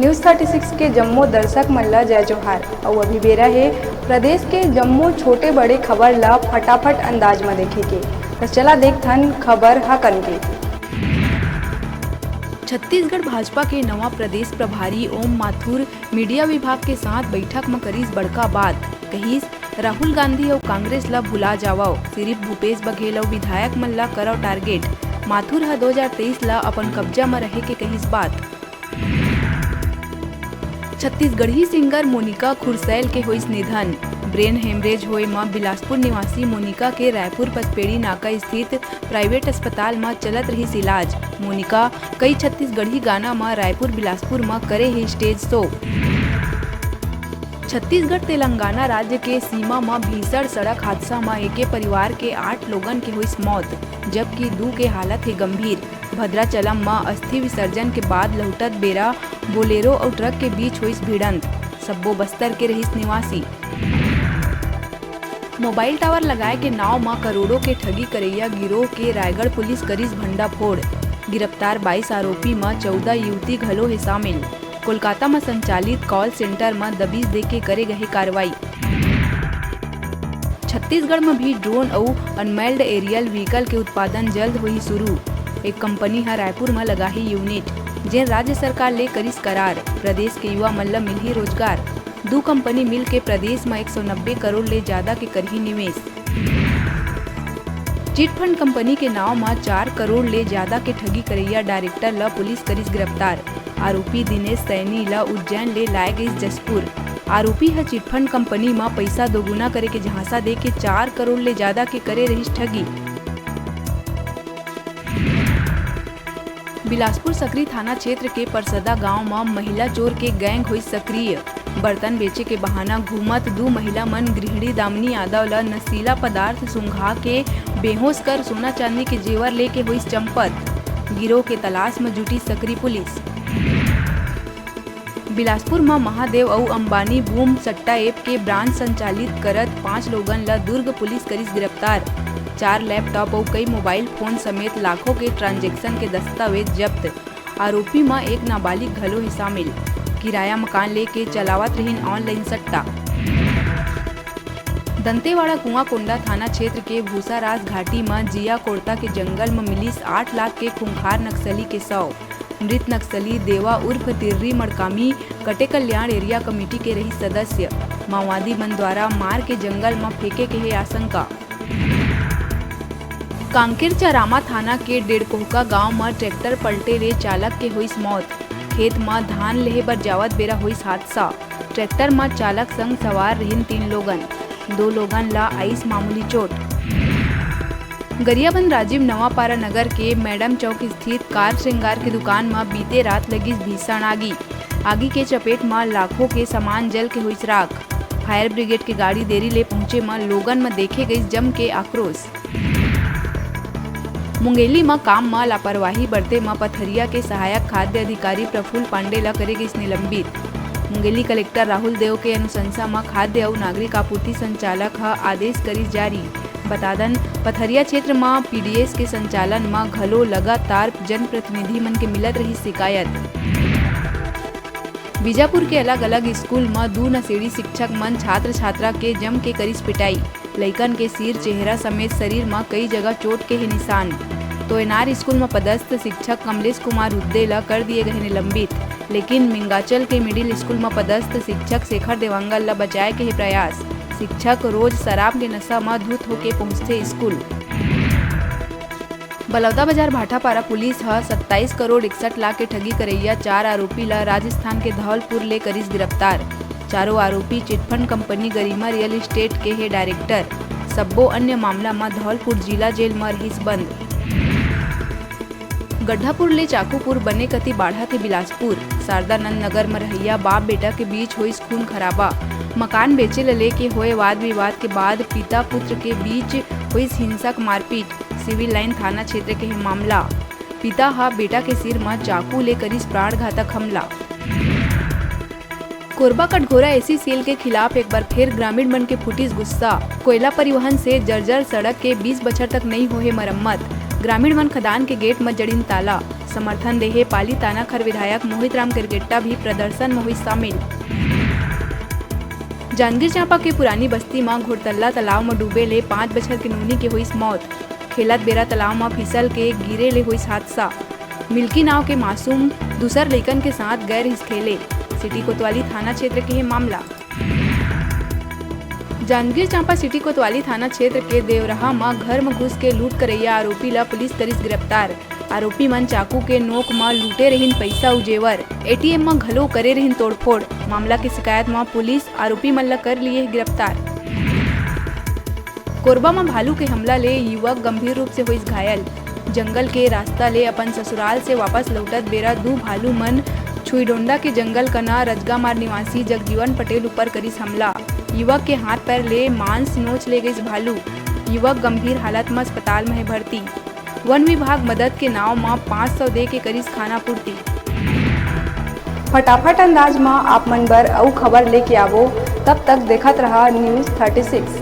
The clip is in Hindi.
न्यूज़ 36 के जम्मू दर्शक मन ला जय जोहार। और अभी बेरा है प्रदेश के जम्मू छोटे बड़े खबर ला फटाफट अंदाज में देखे के। तो चला देखथन खबर हाकन के। छत्तीसगढ़ भाजपा के नवा प्रदेश प्रभारी ओम माथुर मीडिया विभाग के साथ बैठक में करीस बड़का बात। कहिस राहुल गांधी और कांग्रेस ला भुला जावाओ, सिर्फ भूपेश बघेल और विधायक मन ला करो टारगेट। माथुर 2023 ला अपन कब्जा में रहे के कहिस बात। छत्तीसगढ़ी सिंगर मोनिका खुरसैल के होइस निधन। ब्रेन हेमरेज होए में बिलासपुर निवासी मोनिका के रायपुर पचपेड़ी नाका स्थित प्राइवेट अस्पताल में चलत रही इलाज। मोनिका कई छत्तीसगढ़ी गाना में रायपुर बिलासपुर में करे ही स्टेज शो। छत्तीसगढ़ तेलंगाना राज्य के सीमा में भीषण सड़क हादसा में एक परिवार के 8 लोगन के हुई मौत, जबकि 2 के हालत है गंभीर। भद्राचलम में अस्थि विसर्जन के बाद लौटत बेरा बोलेरो और ट्रक के बीच हुई भिड़ंत। सब्बो बस्तर के रहिस निवासी। मोबाइल टावर लगाए के नाव में करोड़ों के ठगी करैया गिरोह के रायगढ़ पुलिस करीस भंडाफोड़। गिरफ्तार 22 आरोपी में 14 युवती घलो है शामिल। कोलकाता में संचालित कॉल सेंटर में दबिश दे के करे गए कार्रवाई। छत्तीसगढ़ में भी ड्रोन और अनमेल्ड एरियल व्हीकल के उत्पादन जल्द हुई शुरू। एक कंपनी है रायपुर में लगा ही यूनिट, जिन राज्य सरकार ले करीस करार। प्रदेश के युवा मन ला मिलही रोजगार। 2 कंपनी मिल के प्रदेश में 190 करोड़ ले ज्यादा के करही निवेश। चिट फंड कंपनी के नाव में 4 करोड़ ले ज्यादा के ठगी करैया डायरेक्टर ला पुलिस करीस गिरफ्तार। आरोपी दिनेश सैनी ला उज्जैन ले लाए गई जसपुर। आरोपी है चिटफंड कंपनी में पैसा दोगुना करे के झांसा दे के 4 करोड़ ले ज्यादा के करे रही ठगी। बिलासपुर सकरी थाना क्षेत्र के परसदा गांव में महिला चोर के गैंग हुई सक्रिय। बर्तन बेचे के बहाना घूमत 2 महिला मन गृहिणी दामिनी यादव ला नशीला पदार्थ सुंघा के बेहोश कर सोना चांदी के जेवर लेके हुई चंपत। गिरोह के तलाश में जुटी सकरी पुलिस। बिलासपुर में महादेव और अंबानी बूम सट्टा ऐप के ब्रांच संचालित करत 5 लोगन ला दुर्ग पुलिस करीस गिरफ्तार। 4 लैपटॉप और कई मोबाइल फोन समेत लाखों के ट्रांजैक्शन के दस्तावेज जब्त। आरोपी में एक नाबालिग घलो ही शामिल। किराया मकान लेके चलावत रहीन ऑनलाइन सट्टा। दंतेवाड़ा कुआंकोंडा थाना क्षेत्र के भूसाराज घाटी में जिया कोड़ता के जंगल में मिलीस 8 लाख के खूंखार नक्सली के शव। मृत नक्सली देवा उर्फ तिर्री मड़कामी कटे कल्याण एरिया कमेटी के रही सदस्य। माओवादी मन द्वारा मार के जंगल में फेंके के है आशंका। कांकेर चरामा थाना के डेढ़कोहका गांव में ट्रैक्टर पलटे ले चालक के हुई मौत। खेत में धान लेहे बर जावत बेरा हुई हादसा। ट्रैक्टर में चालक संग सवार रहिन 3 लोगन। 2 लोगन ला आईस मामूली चोट। गरियाबंद राजीव नवापारा नगर के मैडम चौक स्थित कार श्रृंगार की दुकान में बीते रात लगी भीषण आगी के चपेट में लाखों के सामान जल के हुई राख। फायर ब्रिगेड की गाड़ी देरी ले पहुंचे में लोगन में देखे गई जम के आक्रोश। मुंगेली में काम में लापरवाही बरते में पथरिया के सहायक खाद्य अधिकारी प्रफुल्ल पांडे ला करे गई निलंबित। मुंगेली कलेक्टर राहुल देव के अनुशंसा में खाद्य और नागरिक आपूर्ति संचालक आदेश करी जारी। बतादन पथरिया क्षेत्र में पीडीएस के संचालन में घलो लगातार जनप्रतिनिधि मन के मिलत रही शिकायत। बीजापुर के अलग अलग स्कूल में 2 नशेड़ी शिक्षक मन छात्र छात्रा के जम के करीस पिटाई। लइकन के सिर चेहरा समेत शरीर में कई जगह चोट के ही निशान। तो एनआर स्कूल में पदस्थ शिक्षक कमलेश कुमार उद्दे ला कर दिए गए निलंबित। लेकिन मिंगाचल के मिडिल स्कूल में पदस्थ शिक्षक शेखर देवांगल ला बचाए के प्रयास। शिक्षक रोज शराब के नशा में धुत होके पहुंचते स्कूल। बलौदा बाजार भाटापारा पुलिस 27 करोड़ 61 लाख के ठगी करैया 4 आरोपी ला राजस्थान के धौलपुर ले करीस गिरफ्तार। चारों आरोपी चिटफंड कंपनी गरिमा रियल एस्टेट के है डायरेक्टर। सब्बो अन्य मामला में धौलपुर जिला जेल में रहीस बंद। गड्ढापुर ले चाकूपुर बने कति बाढ़ा थे बिलासपुर। शारदानंद नगर में रहिया बाप बेटा के बीच हुई खून खराबा। मकान बेचे लेके हुए वाद विवाद के बाद पिता पुत्र के बीच हुई हिंसक मारपीट। सिविल लाइन थाना क्षेत्र के है मामला। पिता हा बेटा के सिर में चाकू ले करीस प्राणघातक हमला। कोरबा कटघोरा एसी सेल के खिलाफ एक बार फिर ग्रामीण बन के फुटिस गुस्सा। कोयला परिवहन से जर्जर सड़क के 20 बछर तक नहीं हुए मरम्मत। ग्रामीण मन खदान के गेट में जड़ीन ताला। समर्थन देहे पाली तानाखर विधायक मोहित राम किरगिट्टा भी प्रदर्शन में हुई शामिल। जांजगीर चांपा के पुरानी बस्ती में घोड़तल्ला तालाब में डूबे ले 5 बछर के नूनी के हुई मौत। खेलत बेरा तालाब में फिसल के गिरे ले हुई हादसा। मिल्की नाव के मासूम दूसर लइकन के साथ गैर हिस खेले। सिटी कोतवाली थाना क्षेत्र के है मामला। जांजगीर चांपा सिटी कोतवाली थाना क्षेत्र के देवराहा में घर में घुस के लूट करैया आरोपी ला पुलिस करिस गिरफ्तार। आरोपी मन चाकू के नोक में लूटे रहिन पैसा उ जेवर। एटीएम में घलो करे रहिन तोड़फोड़। मामला की शिकायत में पुलिस आरोपी मन ला कर लिए गिरफ्तार। कोरबा में भालू के हमला ले युवक गंभीर रूप से हुई घायल। जंगल के रास्ता ले अपन ससुराल से वापस लौटत बेरा 2 भालू मन छुईडोंडा के जंगल कना रजगामार निवासी जगजीवन पटेल ऊपर करिस हमला। युवक के हाथ पैर ले मांस नोच ले गई भालू। युवक गंभीर हालत में अस्पताल में है भर्ती। वन विभाग मदद के नाव में 500 दे के करिस खाना पूर्ति। फटाफट अंदाज में आप मन बर अउ खबर लेके आवो। तब तक देखत रहा न्यूज़ 36।